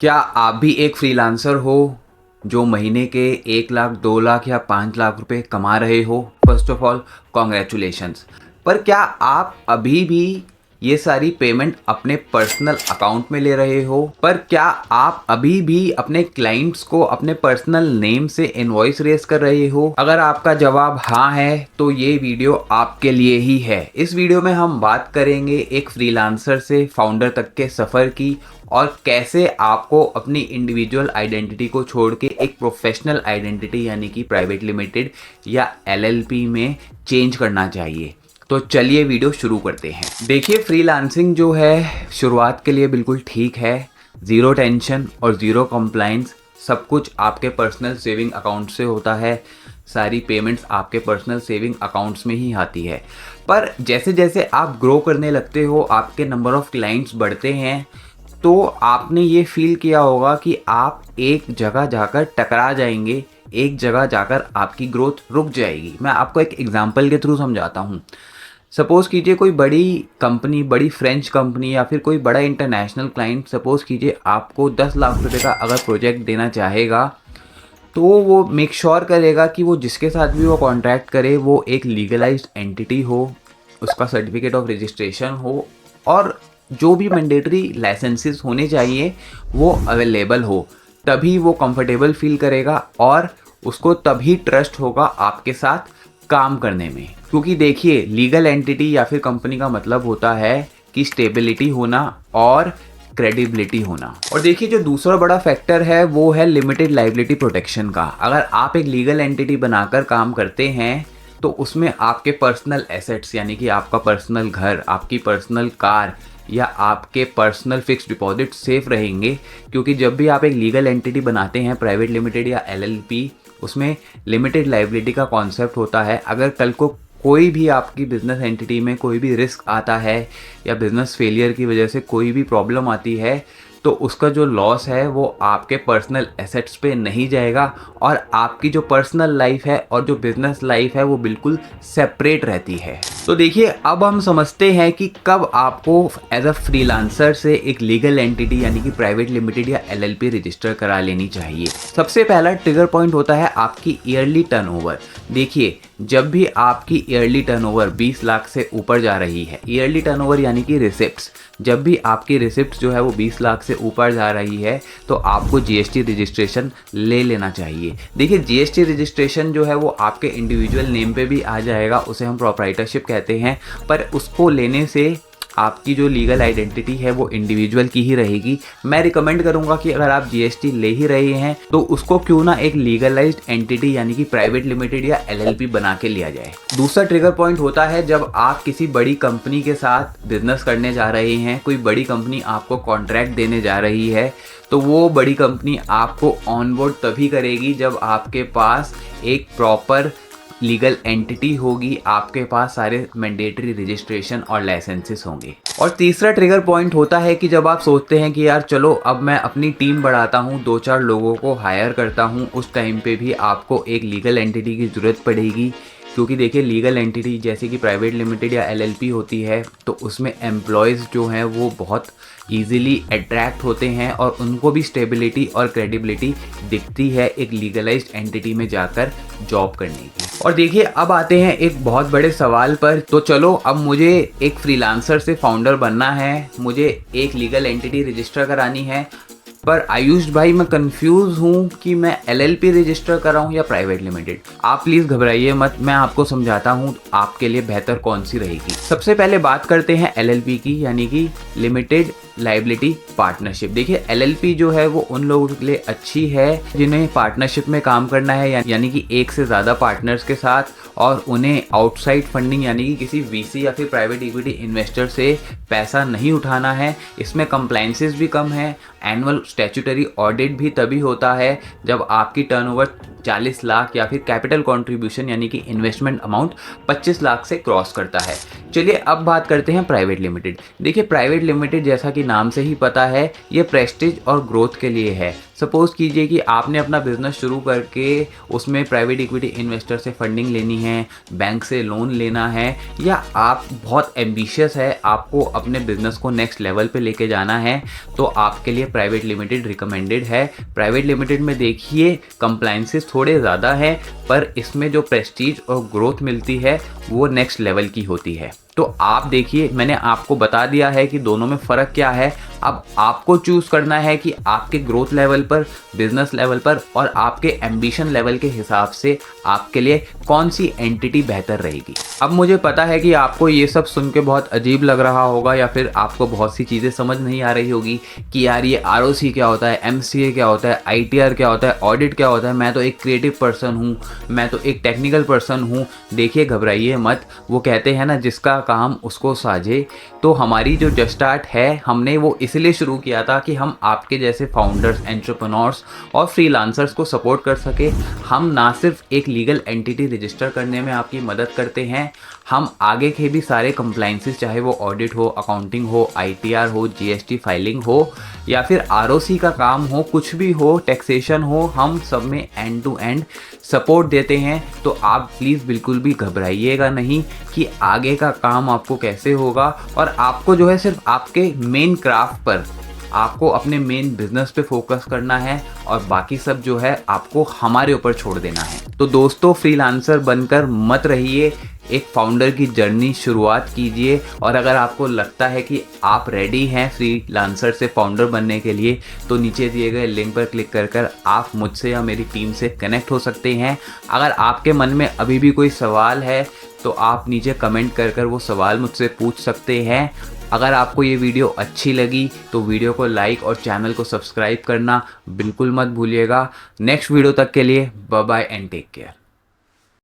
क्या आप भी एक फ्रीलांसर हो जो महीने के 1 लाख 2 लाख या 5 लाख रुपए कमा रहे हो? First of all congratulations. पर क्या आप अभी भी ये सारी पेमेंट अपने पर्सनल अकाउंट में ले रहे हो? पर क्या आप अभी भी अपने क्लाइंट्स को अपने पर्सनल नेम से इनवॉइस रेज कर रहे हो? अगर आपका जवाब हाँ है तो ये वीडियो आपके लिए ही है। इस वीडियो में हम बात करेंगे एक फ्रीलांसर से फाउंडर तक के सफ़र की और कैसे आपको अपनी इंडिविजुअल आइडेंटिटी को छोड़ के एक प्रोफेशनल आइडेंटिटी यानी कि प्राइवेट लिमिटेड या एलएलपी में चेंज करना चाहिए। तो चलिए वीडियो शुरू करते हैं। देखिए, फ्रीलांसिंग जो है शुरुआत के लिए बिल्कुल ठीक है। ज़ीरो टेंशन और ज़ीरो कंप्लाइंस, सब कुछ आपके पर्सनल सेविंग अकाउंट से होता है। सारी पेमेंट्स आपके पर्सनल सेविंग अकाउंट्स में ही आती है। पर जैसे जैसे आप ग्रो करने लगते हो, आपके नंबर ऑफ़ क्लाइंट्स बढ़ते हैं, तो आपने ये फील किया होगा कि आप एक जगह जाकर टकरा जाएंगे, एक जगह जाकर आपकी ग्रोथ रुक जाएगी। मैं आपको एक एग्जांपल के थ्रू समझाता हूँ। सपोज़ कीजिए कोई बड़ी कंपनी, बड़ी फ्रेंच कंपनी या फिर कोई बड़ा इंटरनेशनल क्लाइंट, सपोज़ कीजिए आपको 10 लाख रुपए का अगर प्रोजेक्ट देना चाहेगा, तो वो मेक श्योर करेगा कि वो जिसके साथ भी वो कॉन्ट्रैक्ट करे वो एक लीगलाइज्ड एंटिटी हो, उसका सर्टिफिकेट ऑफ रजिस्ट्रेशन हो और जो भी मैंडेटरी लाइसेंसेस होने चाहिए वो अवेलेबल हो। तभी वो कंफर्टेबल फील करेगा और उसको तभी ट्रस्ट होगा आपके साथ काम करने में। क्योंकि देखिए, लीगल एंटिटी या फिर कंपनी का मतलब होता है कि स्टेबिलिटी होना और क्रेडिबिलिटी होना। और देखिए, जो दूसरा बड़ा फैक्टर है वो है लिमिटेड लाइबिलिटी प्रोटेक्शन का। अगर आप एक लीगल एंटिटी बनाकर काम करते हैं तो उसमें आपके पर्सनल एसेट्स यानी कि आपका पर्सनल घर, आपकी पर्सनल कार या आपके पर्सनल फिक्स डिपॉजिट सेफ रहेंगे। क्योंकि जब भी आप एक लीगल एंटिटी बनाते हैं, प्राइवेट लिमिटेड या एलएलपी, उसमें लिमिटेड लाइबिलिटी का कॉन्सेप्ट होता है। अगर कल को कोई भी आपकी बिजनेस एंटिटी में कोई भी रिस्क आता है या बिजनेस फेलियर की वजह से कोई भी प्रॉब्लम आती है, तो उसका जो लॉस है वो आपके पर्सनल एसेट्स पे नहीं जाएगा और आपकी जो पर्सनल लाइफ है और जो बिजनेस लाइफ है वो बिल्कुल सेपरेट रहती है। तो देखिए, अब हम समझते हैं कि कब आपको एज अ फ्रीलांसर से एक लीगल एंटिटी यानी कि प्राइवेट लिमिटेड या एलएलपी रजिस्टर करा लेनी चाहिए। सबसे पहला ट्रिगर पॉइंट होता है आपकी ईयरली टर्नओवर। देखिए, जब भी आपकी ईयरली टर्नओवर 20 लाख से ऊपर जा रही है, ईयरली टर्नओवर यानी कि रिसिप्ट्स, जब भी आपकी रिसिप्ट्स जो है वो 20 लाख से ऊपर जा रही है तो आपको जीएसटी रजिस्ट्रेशन ले लेना चाहिए। देखिए, जीएसटी रजिस्ट्रेशन जो है वो आपके इंडिविजुअल नेम पे भी आ जाएगा, उसे हम प्रोप्राइटरशिप कहते हैं। पर उसको लेने से आपकी जो लीगल आइडेंटिटी है वो इंडिविजुअल की ही रहेगी। मैं रिकमेंड करूंगा कि अगर आप जीएसटी ले ही रहे हैं तो उसको क्यों ना एक लीगलाइज्ड एंटिटी यानी कि प्राइवेट लिमिटेड या एलएलपी बना के लिया जाए। दूसरा ट्रिगर पॉइंट होता है जब आप किसी बड़ी कंपनी के साथ बिजनेस करने जा रहे हैं, कोई बड़ी कंपनी आपको कॉन्ट्रैक्ट देने जा रही है, तो वो बड़ी कंपनी आपको ऑनबोर्ड तभी करेगी जब आपके पास एक प्रॉपर लीगल एंटिटी होगी, आपके पास सारे मैंडेटरी रजिस्ट्रेशन और लाइसेंसेस होंगे। और तीसरा ट्रिगर पॉइंट होता है कि जब आप सोचते हैं कि यार चलो अब मैं अपनी टीम बढ़ाता हूँ, 2-4 लोगों को हायर करता हूँ, उस टाइम पे भी आपको एक लीगल एंटिटी की ज़रूरत पड़ेगी। क्योंकि देखिए, लीगल एंटिटी जैसे कि प्राइवेट लिमिटेड या एलएलपी होती है तो उसमें एम्प्लॉयज़ जो हैं वो बहुत ईजिली अट्रैक्ट होते हैं और उनको भी स्टेबिलिटी और क्रेडिबिलिटी दिखती है एक लीगलाइज्ड एंटिटी में जाकर जॉब करने की। और देखिए, अब आते हैं एक बहुत बड़े सवाल पर। तो चलो, अब मुझे एक फ्रीलांसर से फाउंडर बनना है, मुझे एक लीगल एंटिटी रजिस्टर करानी है, पर आयुष भाई मैं कंफ्यूज हूँ कि मैं एलएलपी रजिस्टर कराऊँ या प्राइवेट लिमिटेड। आप प्लीज़ घबराइए मत, मैं आपको समझाता हूँ आपके लिए बेहतर कौन सी रहेगी। सबसे पहले बात करते हैं एलएलपी की, यानी कि लिमिटेड लाइबिलिटी पार्टनरशिप। देखिए, एलएलपी जो है वो उन लोगों के लिए अच्छी है जिन्हें पार्टनरशिप में काम करना है, यानी कि एक से ज़्यादा पार्टनर्स के साथ, और उन्हें आउटसाइड फंडिंग यानी कि किसी वीसी या फिर प्राइवेट इक्विटी इन्वेस्टर से पैसा नहीं उठाना है। इसमें कंप्लाइंसेस भी कम है। एनुअल स्टैट्यूटरी ऑडिट भी तभी होता है जब आपकी टर्नओवर 40 लाख या फिर कैपिटल कंट्रीब्यूशन यानी कि इन्वेस्टमेंट अमाउंट 25 लाख से क्रॉस करता है। चलिए, अब बात करते हैं प्राइवेट लिमिटेड। देखिए, प्राइवेट लिमिटेड जैसा कि नाम से ही पता है, ये प्रेस्टीज और ग्रोथ के लिए है। सपोज़ कीजिए कि आपने अपना बिजनेस शुरू करके उसमें प्राइवेट इक्विटी इन्वेस्टर से फंडिंग लेनी है, बैंक से लोन लेना है, या आप बहुत एम्बिशियस है, आपको अपने बिजनेस को नेक्स्ट लेवल पे लेके जाना है, तो आपके लिए प्राइवेट लिमिटेड रिकमेंडेड है। प्राइवेट लिमिटेड में देखिए कंप्लाइंसेस थोड़े ज़्यादा हैं, पर इसमें जो प्रेस्टीज और ग्रोथ मिलती है वो नेक्स्ट लेवल की होती है। तो आप देखिए, मैंने आपको बता दिया है कि दोनों में फ़र्क क्या है। अब आपको चूज़ करना है कि आपके ग्रोथ लेवल पर, बिजनेस लेवल पर और आपके एम्बिशन लेवल के हिसाब से आपके लिए कौन सी एंटिटी बेहतर रहेगी। अब मुझे पता है कि आपको ये सब सुन के बहुत अजीब लग रहा होगा या फिर आपको बहुत सी चीज़ें समझ नहीं आ रही होगी कि यार ये ROC क्या होता है, MCA क्या होता है, ITR क्या होता है, ऑडिट क्या होता है। मैं तो एक क्रिएटिव पर्सन हूँ, मैं तो एक टेक्निकल पर्सन हूँ। देखिए, घबराइए मत। वो कहते हैं ना, जिसका काम उसको साझे। तो हमारी जो जस्ट स्टार्ट है, हमने वो इसलिए शुरू किया था कि हम आपके जैसे फाउंडर्स, एंटरप्रेन्योर्स और फ्रीलांसर्स को सपोर्ट कर सके। हम ना सिर्फ एक लीगल एंटिटी रजिस्टर करने में आपकी मदद करते हैं, हम आगे के भी सारे कंप्लाइंसेस, चाहे वो ऑडिट हो, अकाउंटिंग हो, ITR हो, GST फाइलिंग हो या फिर ROC का काम हो, कुछ भी हो, टैक्सेशन हो, हम सब में एंड टू एंड सपोर्ट देते हैं। तो आप प्लीज़ बिल्कुल भी घबराइएगा नहीं कि आगे का काम आपको कैसे होगा। और आपको जो है सिर्फ आपके मेन क्राफ्ट पर, आपको अपने मेन बिजनेस पे फोकस करना है और बाकी सब जो है आपको हमारे ऊपर छोड़ देना है। तो दोस्तों, फ्रीलांसर बनकर मत रहिए, एक फाउंडर की जर्नी शुरुआत कीजिए। और अगर आपको लगता है कि आप रेडी हैं फ्रीलांसर से फाउंडर बनने के लिए, तो नीचे दिए गए लिंक पर क्लिक कर आप मुझसे या मेरी टीम से कनेक्ट हो सकते हैं। अगर आपके मन में अभी भी कोई सवाल है तो आप नीचे कमेंट कर वो सवाल मुझसे पूछ सकते हैं। अगर आपको ये वीडियो अच्छी लगी तो वीडियो को लाइक और चैनल को सब्सक्राइब करना बिल्कुल मत भूलिएगा। नेक्स्ट वीडियो तक के लिए bye bye and take care.